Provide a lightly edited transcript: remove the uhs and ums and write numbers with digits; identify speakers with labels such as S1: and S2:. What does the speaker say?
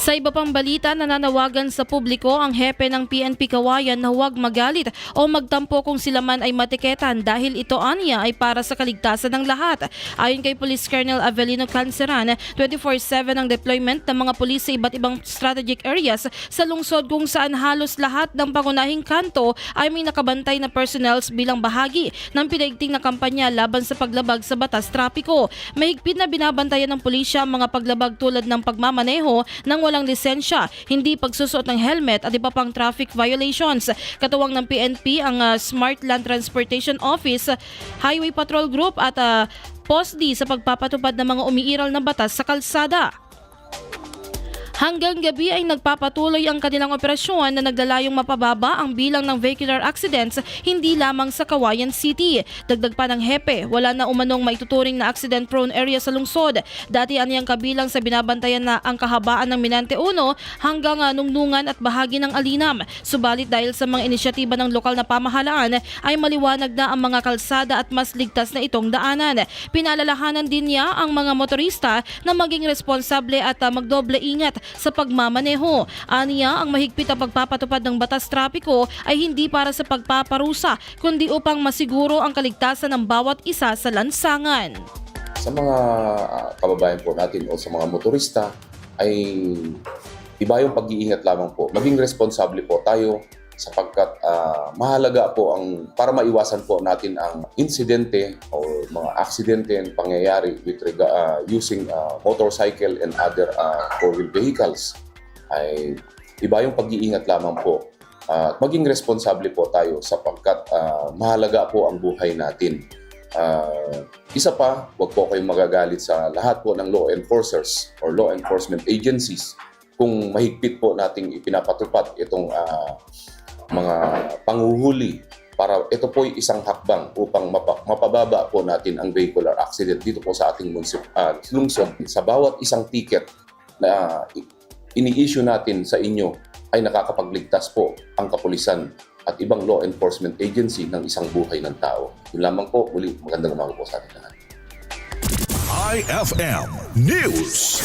S1: Sa iba pang balita, nananawagan sa publiko ang hepe ng PNP Kawayan na huwag magalit o magtampo kung sila man ay matiketan dahil ito anya ay para sa kaligtasan ng lahat. Ayon kay Police Colonel Avelino Canceran, 24/7 ang deployment ng mga pulis sa iba't ibang strategic areas sa lungsod kung saan halos lahat ng pangunahing kanto ay may nakabantay na personnels bilang bahagi ng pinaigting na kampanya laban sa paglabag sa batas trapiko. Mahigpit na binabantayan ng pulisya ang mga paglabag tulad ng pagmamaneho ng walang lisensya, hindi pagsusuot ng helmet at iba pang traffic violations. Katuwang ng PNP ang Smart Land Transportation Office, Highway Patrol Group at POSD sa pagpapatupad ng mga umiiral na batas sa kalsada. Hanggang gabi ay nagpapatuloy ang kanilang operasyon na naglalayong mapababa ang bilang ng vehicular accidents hindi lamang sa Kawayan City. Dagdag pa ng hepe, wala na umanong maituturing na accident-prone area sa lungsod. Dati aniyang kabilang sa binabantayan na ang kahabaan ng Minante 1 hanggang Nungnungan at bahagi ng Alinam. Subalit dahil sa mga inisyatiba ng lokal na pamahalaan ay maliwanag na ang mga kalsada at mas ligtas na itong daanan. Pinalalahanan din niya ang mga motorista na maging responsable at magdoble ingat sa pagmamaneho. Aniya, ang mahigpit na pagpapatupad ng batas trapiko ay hindi para sa pagpaparusa, kundi upang masiguro ang kaligtasan ng bawat isa sa lansangan.
S2: Sa mga kababayan po natin o sa mga motorista ay iba yung pag-iingat lamang po. Maging responsable po tayo sapagkat mahalaga po ang para maiwasan po natin ang insidente o mga aksidente ang pangyayari with using motorcycle and other four-wheel vehicles. Ay iba yung pag-iingat lamang po. Maging responsable po tayo sapagkat mahalaga po ang buhay natin. Isa pa, wag po kayong magagalit sa lahat po ng law enforcers or law enforcement agencies kung mahigpit po nating ipinapatupad itong mga panguhuli para ito po ay isang hakbang upang mapababa po natin ang vehicular accident dito po sa ating lungsod. Sa bawat isang ticket na ini-issue natin sa inyo ay nakakapagligtas po ang kapulisan at ibang law enforcement agency ng isang buhay ng tao. Yun lamang po, muli magandang umaga po sa ating lahat.
S3: IFM News.